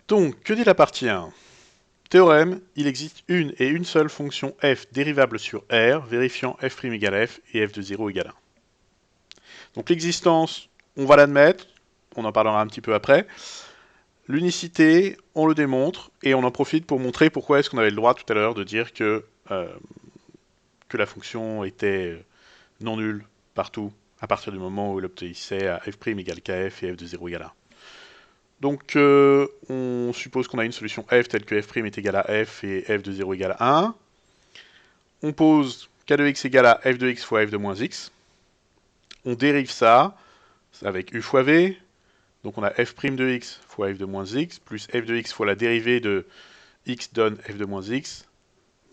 Donc, que dit la partie 1? Théorème, il existe une et une seule fonction f dérivable sur R, vérifiant f' égale f et f de 0 égale 1. Donc l'existence, on va l'admettre, on en parlera un petit peu après. L'unicité, on le démontre, et on en profite pour montrer pourquoi est-ce qu'on avait le droit tout à l'heure de dire que la fonction était non nulle partout, à partir du moment où elle obéissait à f' égale kf et f de 0 égale 1. Donc on suppose qu'on a une solution f telle que f' est égal à f et f de 0 égale à 1. On pose k de x égale à f de x fois f de moins x. On dérive ça avec u fois v. Donc on a f' de x fois f de moins x, plus f de x fois la dérivée de x donne f de moins x.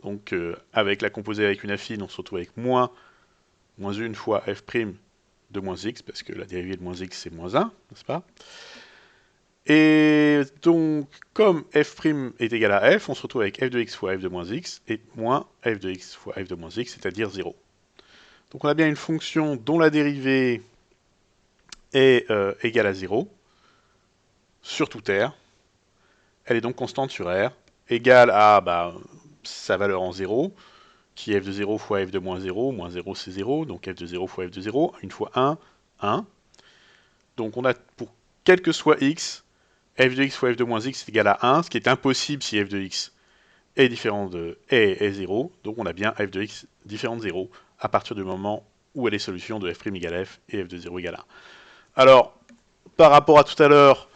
Donc avec la composée avec une affine, on se retrouve avec moins 1 fois f' de moins x, parce que la dérivée de moins x c'est moins 1, n'est-ce pas? Et donc, comme f' est égal à f, on se retrouve avec f de x fois f de moins x, et moins f de x fois f de moins x, c'est-à-dire 0. Donc on a bien une fonction dont la dérivée est égale à 0, sur toute R. Elle est donc constante sur R, égale à sa valeur en 0, qui est f de 0 fois f de moins 0 c'est 0, donc f de 0 fois f de 0, une fois 1, 1. Donc on a, pour quel que soit x, f de x fois f de moins x est égal à 1, ce qui est impossible si f de x est différent de est 0, donc on a bien f de x différent de 0 à partir du moment où elle est solution de f' égale f et f de 0 égale 1. Alors, par rapport à tout à l'heure,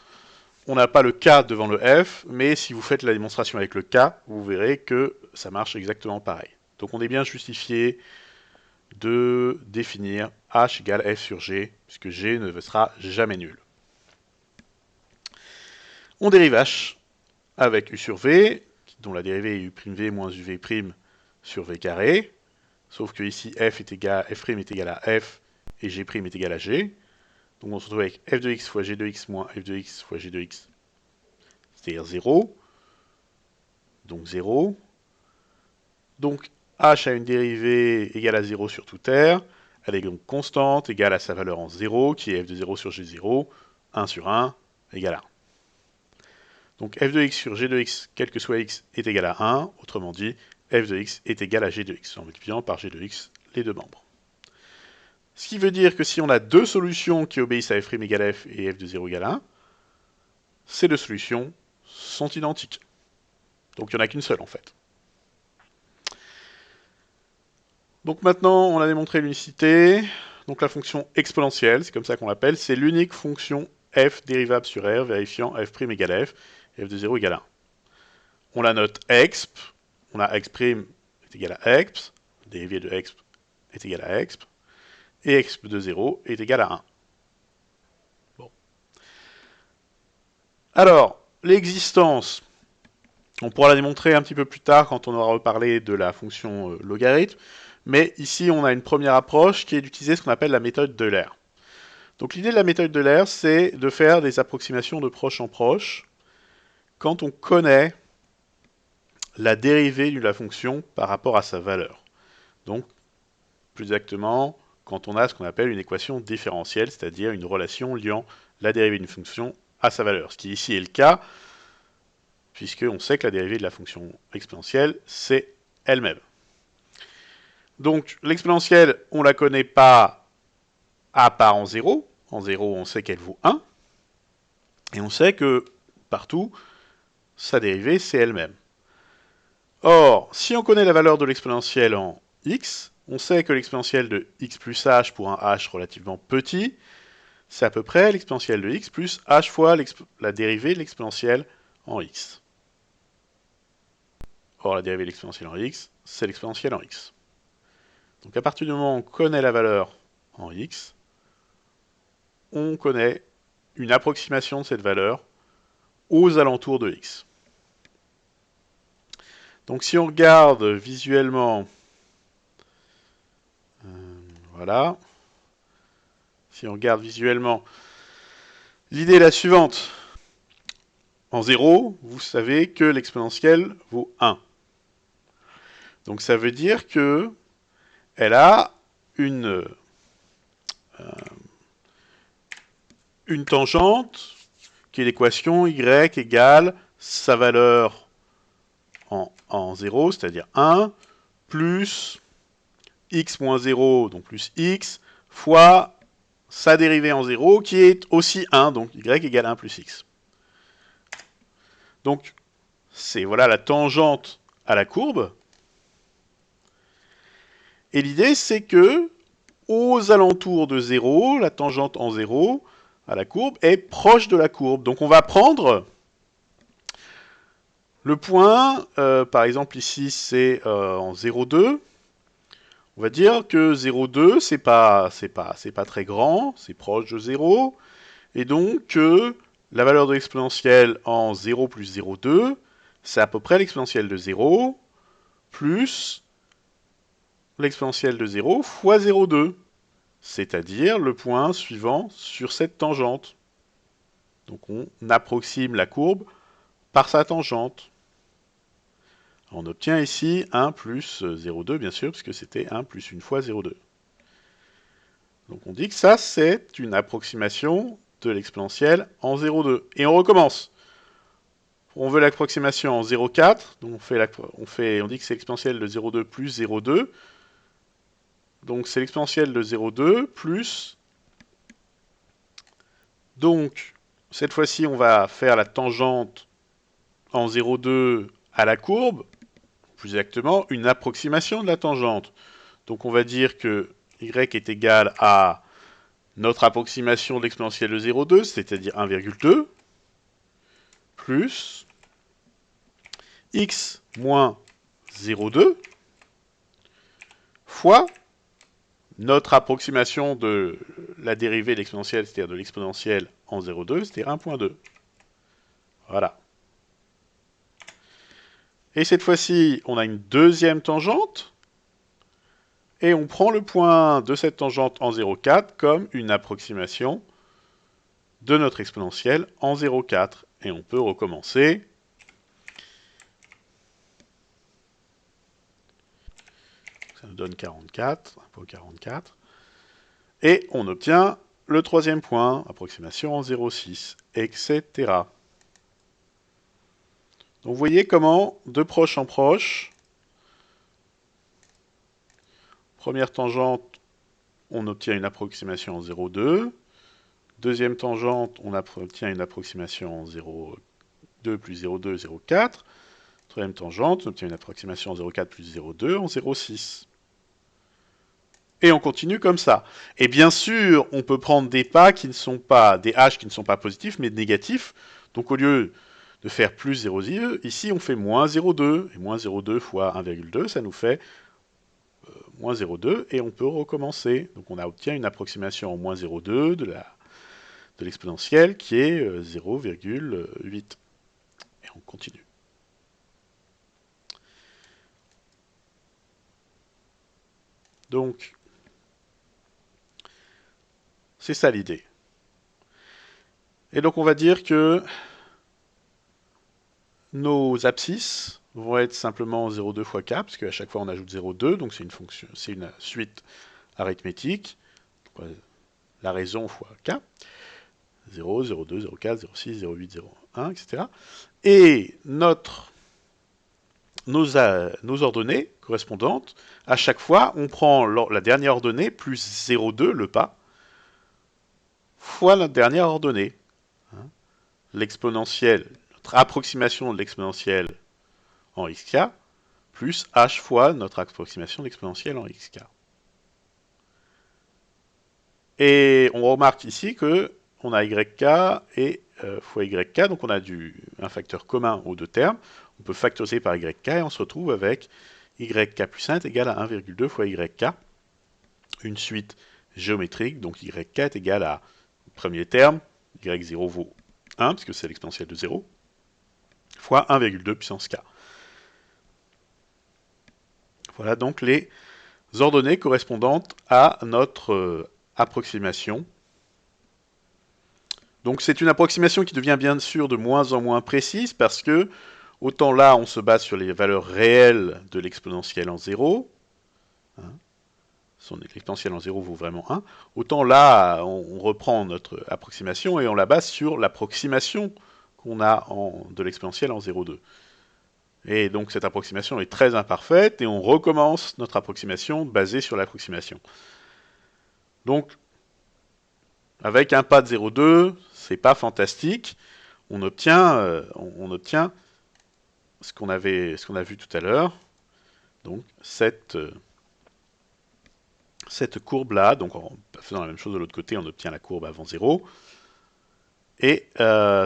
on n'a pas le k devant le f, mais si vous faites la démonstration avec le k, vous verrez que ça marche exactement pareil. Donc on est bien justifié de définir h égale f sur g, puisque g ne sera jamais nul. On dérive h avec u sur v, dont la dérivée est u'v moins uv' sur v carré, sauf que ici f' est égal à f et g' est égal à g. Donc on se retrouve avec f de x fois g de x moins f de x fois g de x, c'est-à-dire 0. Donc 0. Donc h a une dérivée égale à 0 sur toute R. Elle est donc constante, égale à sa valeur en 0, qui est f de 0 sur g0, 1 sur 1, égale à 1. Donc f de x sur g de x, quel que soit x, est égal à 1. Autrement dit, f de x est égal à g de x, en multipliant par g de x les deux membres. Ce qui veut dire que si on a deux solutions qui obéissent à f' égale f et f de 0 égale 1, ces deux solutions sont identiques. Donc il n'y en a qu'une seule en fait. Donc maintenant, on a démontré l'unicité. Donc la fonction exponentielle, c'est comme ça qu'on l'appelle, c'est l'unique fonction f dérivable sur R, vérifiant f' égale f, et f de 0 égale 1. On la note exp, on a x' est égal à exp, dérivée de exp est égal à exp, et exp de 0 est égal à 1. Bon. Alors, l'existence, on pourra la démontrer un petit peu plus tard quand on aura reparlé de la fonction logarithme, mais ici on a une première approche qui est d'utiliser ce qu'on appelle la méthode d'Euler. Donc l'idée de la méthode d'Euler, c'est de faire des approximations de proche en proche quand on connaît la dérivée de la fonction par rapport à sa valeur. Donc, plus exactement, quand on a ce qu'on appelle une équation différentielle, c'est-à-dire une relation liant la dérivée d'une fonction à sa valeur. Ce qui ici est le cas, puisqu'on sait que la dérivée de la fonction exponentielle, c'est elle-même. Donc, l'exponentielle, on ne la connaît pas à part en 0. En 0, on sait qu'elle vaut 1. Et on sait que, partout, sa dérivée, c'est elle-même. Or, si on connaît la valeur de l'exponentielle en x, on sait que l'exponentielle de x plus h pour un h relativement petit, c'est à peu près l'exponentielle de x plus h fois la dérivée de l'exponentielle en x. Or, la dérivée de l'exponentielle en x, c'est l'exponentielle en x. Donc à partir du moment où on connaît la valeur en x, on connaît une approximation de cette valeur aux alentours de x. Donc si on regarde visuellement, voilà, si on regarde visuellement, l'idée est la suivante. En 0, vous savez que l'exponentielle vaut 1. Donc ça veut dire que elle a une tangente qui est l'équation y égale sa valeur en 0, c'est-à-dire 1, plus x moins 0, donc plus x, fois sa dérivée en 0, qui est aussi 1, donc y égale 1 plus x. Donc, c'est voilà la tangente à la courbe. Et l'idée, c'est que aux alentours de 0, la tangente en 0 à la courbe est proche de la courbe. Donc on va prendre le point, par exemple ici c'est en 0,2. On va dire que 0,2 c'est pas très grand, c'est proche de 0. Et donc la valeur de l'exponentielle en 0 plus 0,2, c'est à peu près l'exponentielle de 0 plus l'exponentielle de 0 fois 0,2. C'est-à-dire le point suivant sur cette tangente. Donc on approxime la courbe par sa tangente. On obtient ici 1 plus 0,2, bien sûr, puisque c'était 1 plus 1 fois 0,2. Donc on dit que ça, c'est une approximation de l'exponentielle en 0,2. Et on recommence. On veut l'approximation en 0,4, donc on dit que c'est l'exponentielle de 0,2 plus 0,2. Donc c'est l'exponentielle de 0,2 plus... Donc, cette fois-ci, on va faire la tangente en 0,2 à la courbe, plus exactement, une approximation de la tangente. Donc on va dire que y est égal à notre approximation de l'exponentielle de 0,2, c'est-à-dire 1,2, plus x moins 0,2 fois notre approximation de la dérivée de l'exponentielle, c'est-à-dire de l'exponentielle en 0,2, c'est-à-dire 1,2. Voilà. Et cette fois-ci, on a une deuxième tangente, et on prend le point de cette tangente en 0,4 comme une approximation de notre exponentielle en 0,4. Et on peut recommencer. Ça nous donne 44, un peu 44. Et on obtient le troisième point, approximation en 0,6, etc. Donc vous voyez comment, de proche en proche, première tangente, on obtient une approximation en 0,2. Deuxième tangente, on obtient une approximation en 0,2 plus 0,2, 0,4. Troisième tangente, on obtient une approximation en 0,4 plus 0,2 en 0,6. Et on continue comme ça. Et bien sûr, on peut prendre des pas qui ne sont pas, des h qui ne sont pas positifs, mais négatifs. Donc au lieu de faire plus 0,2, ici on fait moins 0,2. Et moins 0,2 fois 1,2, ça nous fait moins 0,2. Et on peut recommencer. Donc on obtient une approximation en moins 0,2 de l'exponentielle qui est 0,8. Et on continue. Donc, c'est ça l'idée. Et donc on va dire que nos abscisses vont être simplement 0,2 fois k, parce qu'à chaque fois on ajoute 0,2, donc c'est une fonction, c'est une suite arithmétique. La raison fois k. 0, 0,2, 0,4, 0,6, 0,8, 0,1, etc. Et nos ordonnées correspondantes, à chaque fois, on prend la dernière ordonnée plus 0,2, le pas, fois la dernière ordonnée. L'exponentielle, notre approximation de l'exponentielle en xk, plus h fois notre approximation de l'exponentielle en xk. Et on remarque ici que on a yk et fois yk, donc on a un facteur commun aux deux termes. On peut factoriser par yk et on se retrouve avec yk plus 1 est égal à 1,2 fois yk, une suite géométrique, donc yk est égal à, premier terme, y0 vaut 1, puisque c'est l'exponentielle de 0, fois 1,2 puissance k. Voilà donc les ordonnées correspondantes à notre approximation. Donc c'est une approximation qui devient bien sûr de moins en moins précise parce que autant là on se base sur les valeurs réelles de l'exponentielle en 0, l'exponentielle en 0 vaut vraiment 1, autant là on reprend notre approximation et on la base sur l'approximation qu'on a de l'exponentielle en 0,2. Et donc cette approximation est très imparfaite, et on recommence notre approximation basée sur l'approximation. Donc, avec un pas de 0,2, c'est pas fantastique. On obtient ce qu'on a vu tout à l'heure. Donc cette courbe-là, donc en faisant la même chose de l'autre côté, on obtient la courbe avant 0. Et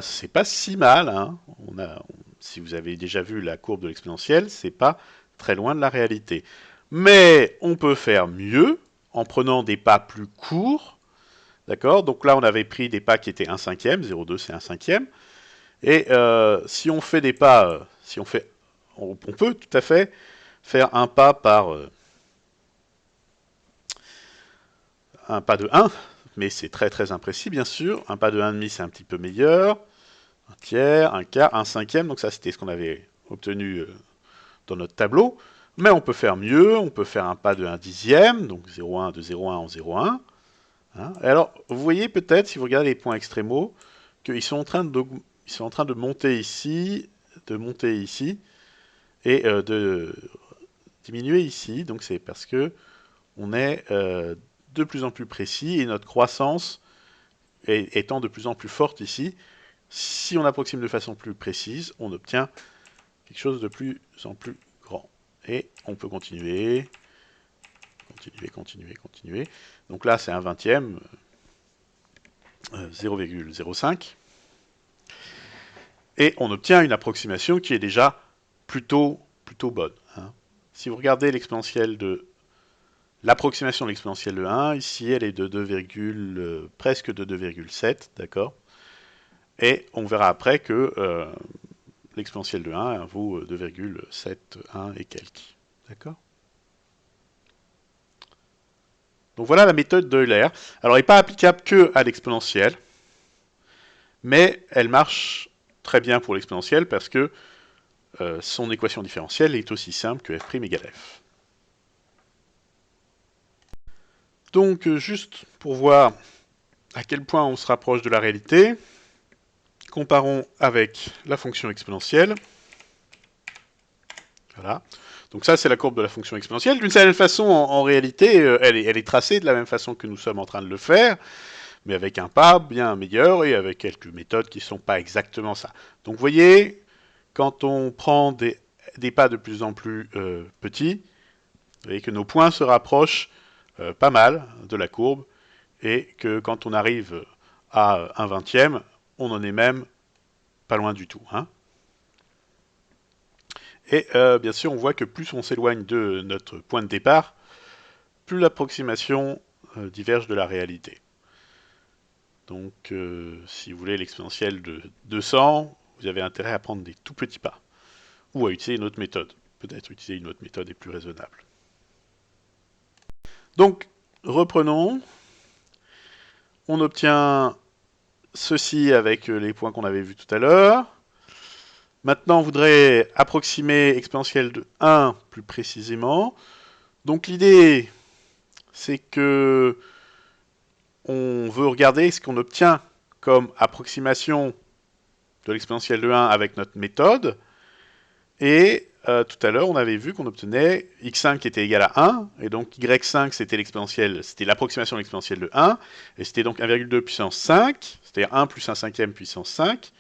c'est pas si mal, hein. Si vous avez déjà vu la courbe de l'exponentielle, c'est pas très loin de la réalité. Mais on peut faire mieux en prenant des pas plus courts. D'accord? Donc là, on avait pris des pas qui étaient 1/5, 0,2 c'est 1/5. Et si on fait des pas, on peut tout à fait faire un pas de 1, mais c'est très très imprécis bien sûr. Un pas de 1,5 c'est un petit peu meilleur. Un tiers, un quart, 1/5, donc ça c'était ce qu'on avait obtenu dans notre tableau. Mais on peut faire mieux, on peut faire un pas de 1/10, donc 0,1 de 0,1 en 0,1. Hein. Et alors, vous voyez peut-être, si vous regardez les points extrémaux, qu'ils sont en train de monter ici, et de diminuer ici. Donc c'est parce que on est de plus en plus précis, et notre croissance étant de plus en plus forte ici, si on approxime de façon plus précise, on obtient quelque chose de plus en plus grand. Et on peut continuer. Donc là, c'est un 20e, 0,05. Et on obtient une approximation qui est déjà plutôt bonne. Hein. Si vous regardez l'exponentielle l'approximation de l'exponentielle de 1, ici, elle est de presque de 2,7, d'accord? Et on verra après que l'exponentielle de 1 vaut 2,71 et quelques. D'accord? Donc voilà la méthode d'Euler. Alors elle n'est pas applicable que à l'exponentielle, mais elle marche très bien pour l'exponentielle parce que son équation différentielle est aussi simple que f' égale f. Donc juste pour voir à quel point on se rapproche de la réalité, comparons avec la fonction exponentielle. Voilà. Donc ça, c'est la courbe de la fonction exponentielle. D'une certaine façon, en réalité, elle est tracée de la même façon que nous sommes en train de le faire, mais avec un pas bien meilleur et avec quelques méthodes qui ne sont pas exactement ça. Donc vous voyez, quand on prend des pas de plus en plus petits, vous voyez que nos points se rapprochent pas mal de la courbe, et que quand on arrive à 1/20, on n'en est même pas loin du tout. Hein. Et bien sûr, on voit que plus on s'éloigne de notre point de départ, plus l'approximation diverge de la réalité. Donc, si vous voulez l'exponentielle de 200, vous avez intérêt à prendre des tout petits pas. Ou à utiliser une autre méthode. Peut-être utiliser une autre méthode est plus raisonnable. Donc, reprenons. On obtient ceci avec les points qu'on avait vus tout à l'heure. Maintenant, on voudrait approximer exponentielle de 1 plus précisément. Donc l'idée, c'est que on veut regarder ce qu'on obtient comme approximation de l'exponentielle de 1 avec notre méthode. Et tout à l'heure, on avait vu qu'on obtenait x5 qui était égal à 1, et donc y5 c'était l'approximation de l'exponentielle de 1, et c'était donc 1,2 puissance 5, c'est-à-dire 1 plus 1/5 puissance 5.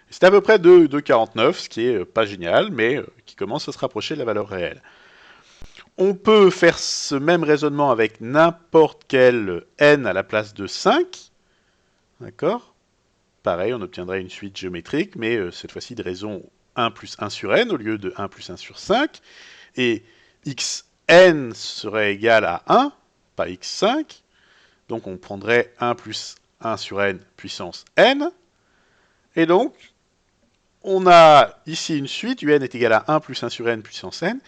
C'est à peu près 2,49, ce qui est pas génial, mais qui commence à se rapprocher de la valeur réelle. On peut faire ce même raisonnement avec n'importe quel n à la place de 5. D'accord? Pareil, on obtiendrait une suite géométrique, mais cette fois-ci de raison 1 plus 1 sur n au lieu de 1 plus 1 sur 5. Et xn serait égal à 1, pas x5. Donc on prendrait 1 plus 1 sur n puissance n. Et donc, on a ici une suite, un est égal à 1 plus 1 sur n puissance n,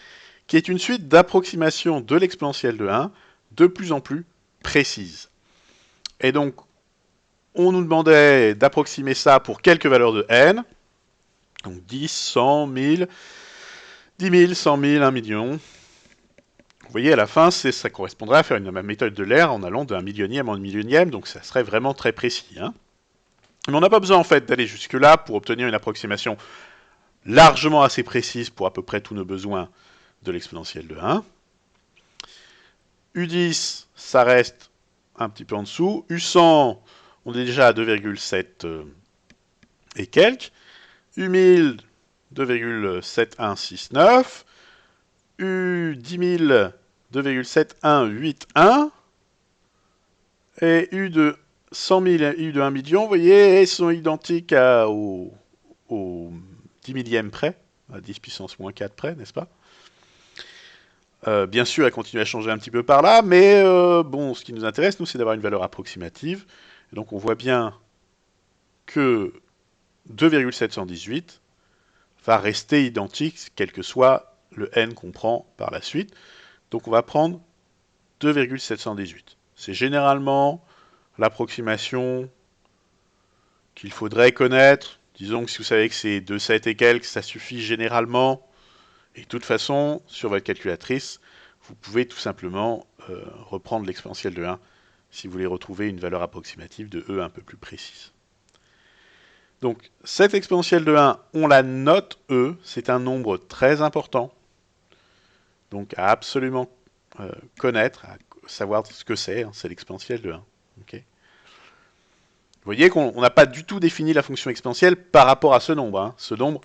qui est une suite d'approximation de l'exponentielle de 1 de plus en plus précise. Et donc, on nous demandait d'approximer ça pour quelques valeurs de n, donc 10, 100, 1000, 10 000, 100 000, 1 million. Vous voyez, à la fin, ça correspondrait à faire une méthode d'Euler en allant d'un millionième en millionième, donc ça serait vraiment très précis. Hein. Mais on n'a pas besoin en fait d'aller jusque-là pour obtenir une approximation largement assez précise pour à peu près tous nos besoins de l'exponentielle de 1. U10, ça reste un petit peu en dessous. U100, on est déjà à 2,7 et quelques. U1000, 2,7169. U10000, 2,7181. Et U de 100 000 et U de 1 million, vous voyez, elles sont identiques au 10 millième près, à 10 puissance moins 4 près, n'est-ce pas? Bien sûr, elle continue à changer un petit peu par là, mais bon, ce qui nous intéresse, nous, c'est d'avoir une valeur approximative. Et donc, on voit bien que 2,718 va rester identique, quel que soit le n qu'on prend par la suite. Donc, on va prendre 2,718. C'est généralement l'approximation qu'il faudrait connaître. Disons que si vous savez que c'est 2,7 et quelques, ça suffit généralement. Et de toute façon, sur votre calculatrice, vous pouvez tout simplement reprendre l'exponentielle de 1 si vous voulez retrouver une valeur approximative de E un peu plus précise. Donc, cette exponentielle de 1, on la note E, c'est un nombre très important. Donc, à absolument connaître, à savoir ce que c'est, hein, c'est l'exponentielle de 1. Okay. Vous voyez qu'on n'a pas du tout défini la fonction exponentielle par rapport à ce nombre. Hein. Ce nombre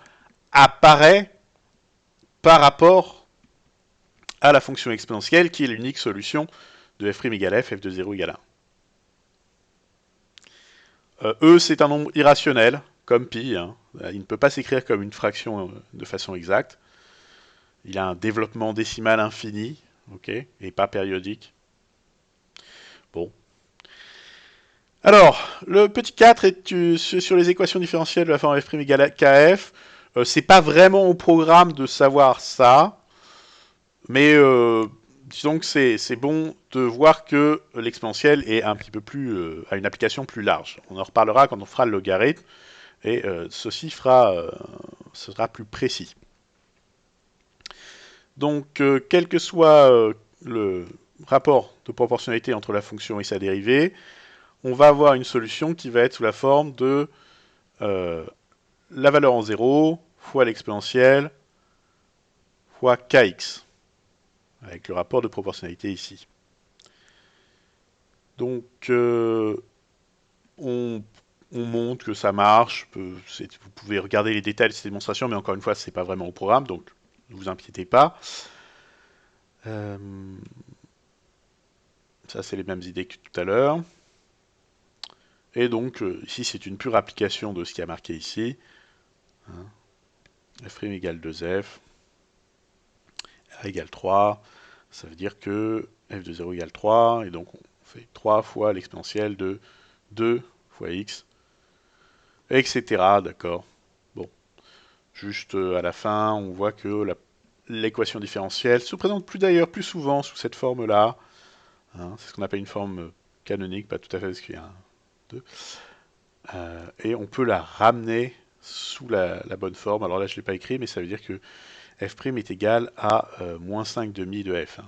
apparaît par rapport à la fonction exponentielle qui est l'unique solution de f' égale f, f de 0 égale 1. E, c'est un nombre irrationnel, comme pi. Hein. Il ne peut pas s'écrire comme une fraction de façon exacte. Il a un développement décimal infini, okay, et pas périodique. Bon. Alors, le petit 4 est sur les équations différentielles de la forme f' égale kf. C'est pas vraiment au programme de savoir ça, mais disons que c'est bon de voir que l'exponentielle est un petit peu plus a une application plus large. On en reparlera quand on fera le logarithme, et ceci sera plus précis. Donc, quel que soit le rapport de proportionnalité entre la fonction et sa dérivée, on va avoir une solution qui va être sous la forme de la valeur en 0 fois l'exponentielle fois kx, avec le rapport de proportionnalité ici. Donc, on montre que ça marche. Vous pouvez regarder les détails de cette démonstration, mais encore une fois, ce n'est pas vraiment au programme, donc ne vous inquiétez pas. Ça, c'est les mêmes idées que tout à l'heure. Et donc, ici, c'est une pure application de ce qui a marqué ici. Hein. F' égale 2f, R égale 3. Ça veut dire que f de 0 égale 3, et donc on fait 3 fois l'exponentielle de 2 fois x, etc. D'accord. Bon. Juste à la fin, on voit que l'équation différentielle se présente plus souvent sous cette forme-là. Hein, c'est ce qu'on appelle une forme canonique, pas tout à fait parce qu'il y a un 2. Et on peut la ramener sous la bonne forme. Alors là, je ne l'ai pas écrit, mais ça veut dire que f' est égal à moins 5 demi de f. Hein.